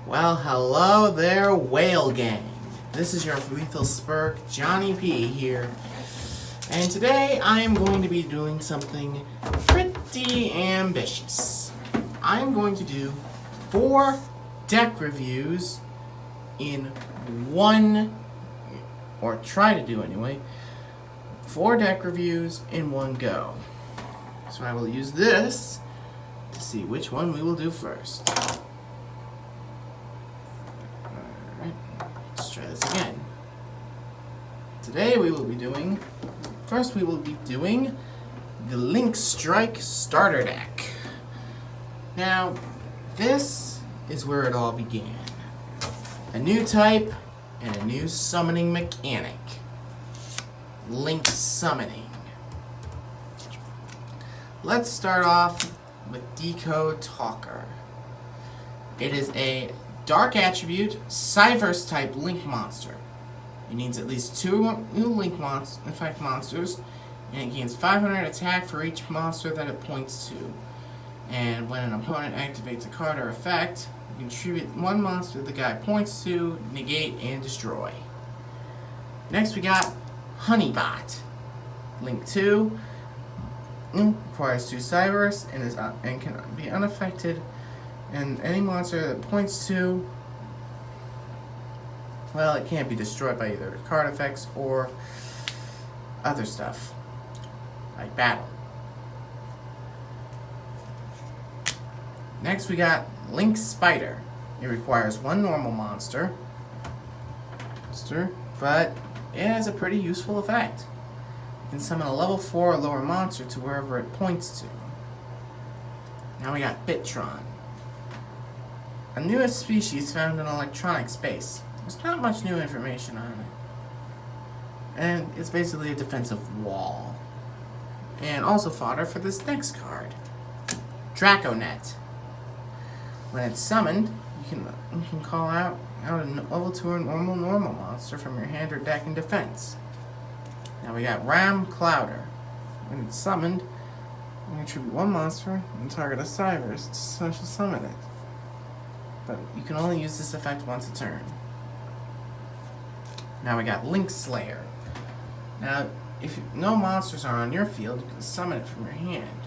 Well, hello there, Whale Gang. This is your Lethal Spurk, Johnny P here. And today I am going to be doing something pretty ambitious. I'm going to do 4 deck reviews in one, or try to do anyway, 4 deck reviews in one go. So I will use this to see which one we will do first. Let's try this again. Today we will be doing, first we will be doing the Link Strike Starter Deck. Now, this is where it all began. A new type and a new summoning mechanic. Link Summoning. Let's start off with Decode Talker. It is a Dark Attribute, Cyverse type Link monster. It needs at least 2 new Link effect monsters, and it gains 500 attack for each monster that it points to. And when an opponent activates a card or effect, you contribute 1 monster the guy points to, negate, and destroy. Next we got Honeybot. Link 2 requires 2 Cyverse and can be unaffected. And any monster that points to, well, it can't be destroyed by either card effects or other stuff, like battle. Next we got Link Spider. It requires 1 normal monster, but it has a pretty useful effect. You can summon a level 4 or lower monster to wherever it points to. Now we got Bitron. A newest species found in electronic space. There's not much new information on it. And it's basically a defensive wall. And also fodder for this next card. Draconet. When it's summoned, you can call out a level 2 or normal monster from your hand or deck in defense. Now we got Ram Clouder. When it's summoned, you contribute 1 monster and target a Cyverse to special summon it. But you can only use this effect once a turn. Now we got Link Slayer. Now, if no monsters are on your field, you can summon it from your hand.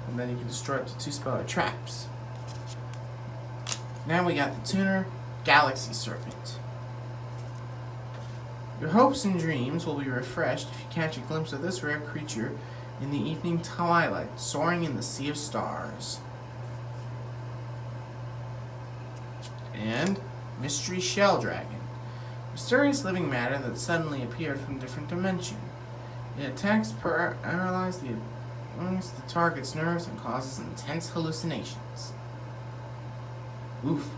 And then you can destroy up to 2 spell or traps. Now we got the tuner, Galaxy Serpent. Your hopes and dreams will be refreshed if you catch a glimpse of this rare creature in the evening twilight, soaring in the sea of stars. And Mystery Shell Dragon. Mysterious living matter that suddenly appeared from a different dimension. It attacks paralyzes the target's nerves and causes intense hallucinations. Oof.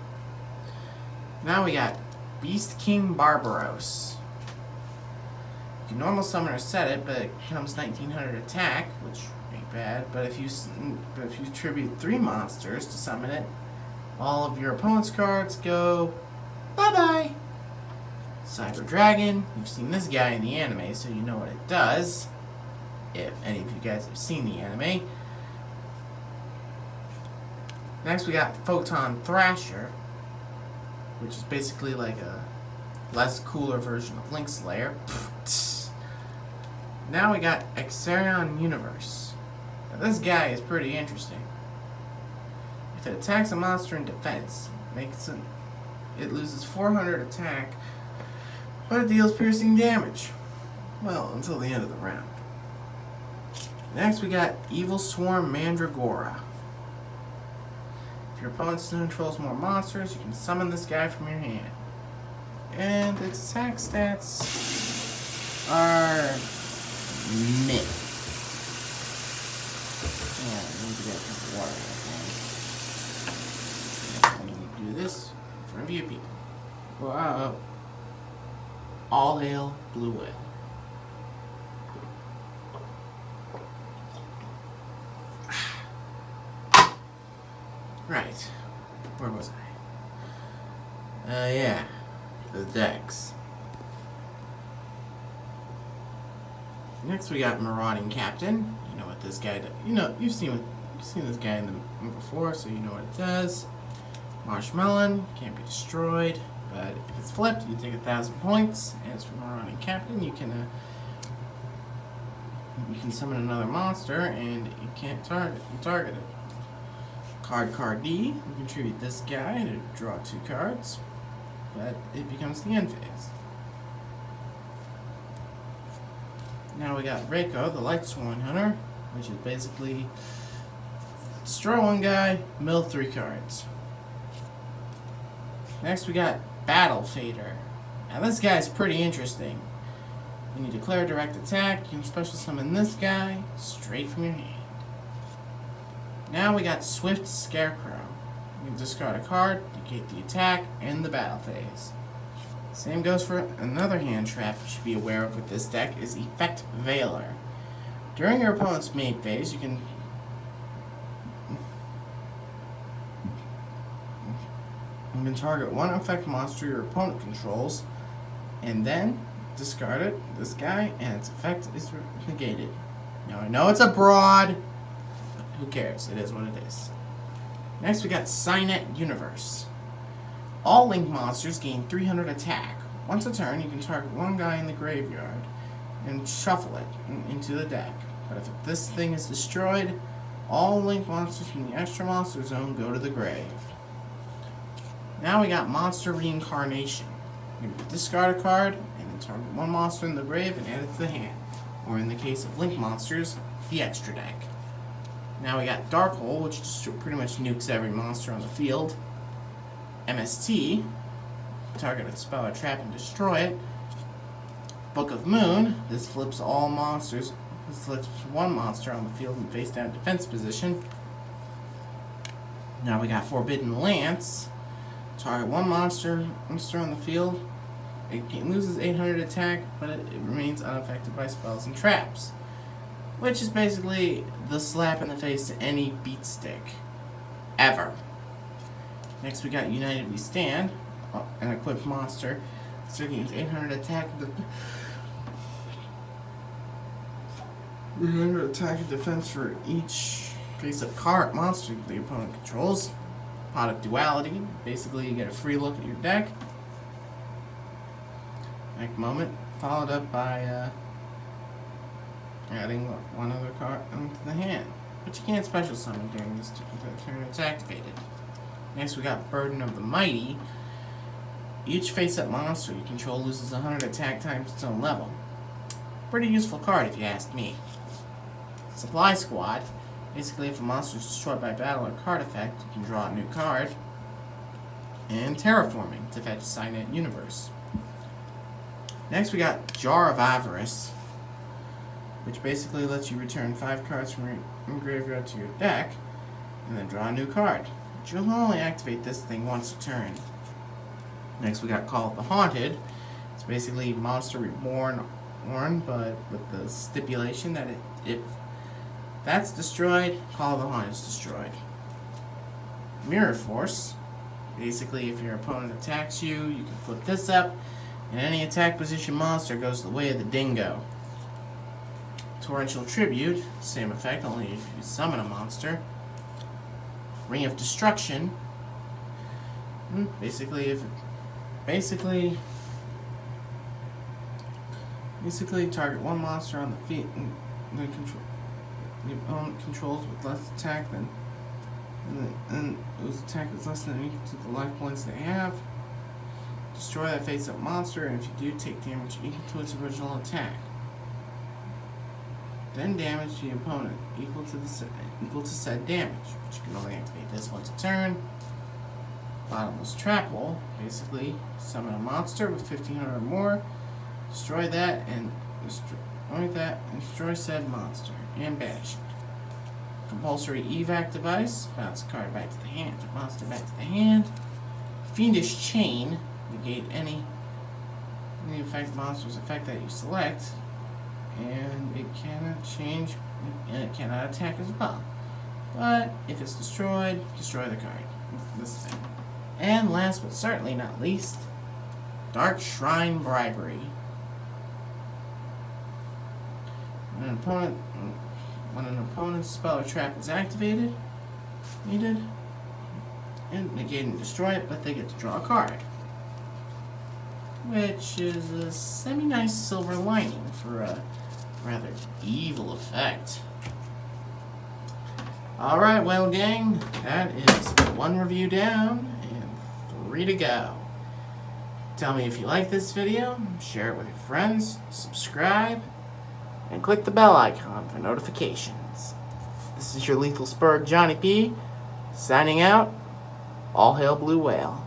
Now we got Beast King Barbaros. You can normal summon or set it, but it comes 1900 attack, which ain't bad. But if you tribute 3 monsters to summon it, all of your opponent's cards go bye-bye. Cyber Dragon. You've seen this guy in the anime, so you know what it does. If any of you guys have seen the anime. Next we got Photon Thrasher, which is basically like a less cooler version of Link Slayer. Now we got Exarion Universe. Now this guy is pretty interesting. If it attacks a monster in defense, it loses 400 attack, but it deals piercing damage. Well, until the end of the round. Next we got Evil Swarm Mandragora. If your opponent still controls more monsters, you can summon this guy from your hand. And its attack stats are mid. Yeah, I need to get some water. Do this in front of you people. Wow. All hail Blue Whale. Right. Where was I? Yeah. The decks. Next we got Marauding Captain. You know what this guy does. You know, you've seen this guy in the before, so you know what it does. Marshmelon can't be destroyed, but if it's flipped, you take 1,000 points. As for Marauding Captain, you can summon another monster, and you can't target it. Card D, you contribute this guy to draw 2 cards, but it becomes the end phase. Now we got Reiko, the Lightsworn Hunter, which is basically destroy 1 guy, mill 3 cards. Next we got Battle Fader. Now this guy's pretty interesting. When you declare direct attack, you can special summon this guy straight from your hand. Now we got Swift Scarecrow. You can discard a card, negate the attack, and the battle phase. Same goes for another hand trap you should be aware of with this deck is Effect Veiler. During your opponent's main phase, you can target 1 effect monster your opponent controls, and then discard it, this guy, and its effect is negated. Now I know it's a broad, but who cares? It is what it is. Next we got Cynet Universe. All Link monsters gain 300 attack. Once a turn, you can target 1 guy in the graveyard and shuffle it into the deck. But if this thing is destroyed, all Link monsters from the extra monster zone go to the grave. Now we got Monster Reincarnation. You can discard a card and then target 1 monster in the grave and add it to the hand. Or in the case of Link monsters, the extra deck. Now we got Dark Hole, which just pretty much nukes every monster on the field. MST, target a spell or trap and destroy it. Book of Moon, this flips all monsters. This flips 1 monster on the field in face down defense position. Now we got Forbidden Lance. Target 1 monster on the field. It loses 800 attack, but it remains unaffected by spells and traps. Which is basically the slap in the face to any beat stick. Ever. Next we got United We Stand, an equipped monster. So it gains 800 attack. 800 attack and defense for each face-up card monster the opponent controls. Pot of Duality. Basically, you get a free look at your deck. Next moment, followed up by adding 1 other card into the hand, but you can't special summon during this turn it's activated. Next, we got Burden of the Mighty. Each face-up monster you control loses 100 attack times its own level. Pretty useful card if you ask me. Supply Squad. Basically, if a monster is destroyed by battle or card effect, you can draw a new card. And Terraforming to fetch Cynet Universe. Next, we got Jar of Avarice, which basically lets you return 5 cards from your graveyard to your deck, and then draw a new card. But you'll only activate this thing once a turn. Next, we got Call of the Haunted. It's basically Monster Reborn, but with the stipulation that if that's destroyed, Call of the Haunted is destroyed. Mirror Force. Basically, if your opponent attacks you, you can flip this up, and any attack position monster goes the way of the dingo. Torrential Tribute, same effect, only if you summon a monster. Ring of Destruction. Basically target 1 monster on the field. The opponent controls with less attack than, and whose attack is less than or equal to the life points they have. Destroy that face-up monster, and if you do, take damage equal to its original attack. Then damage the opponent equal to said damage, which you can only activate this once a turn. Bottomless Trap Hole. Basically, summon a monster with 1500 or more. Destroy that and destroy said monster and banish it. Compulsory Evac Device. Bounce a card back to the hand. A monster back to the hand. Fiendish Chain. Negate any effect monster's effect that you select, and it cannot change, and it cannot attack as well. But if it's destroyed, destroy the card. This thing. And last but certainly not least, Dark Shrine Bribery. When an opponent's spell or trap is activated, and negate and destroy it, but they get to draw a card. Which is a semi-nice silver lining for a rather evil effect. Alright, well gang, that is 1 review down and 3 to go. Tell me if you like this video, share it with your friends, subscribe, and click the bell icon for notifications. This is your Lethal Spurg, Johnny P, signing out. All hail Blue Whale.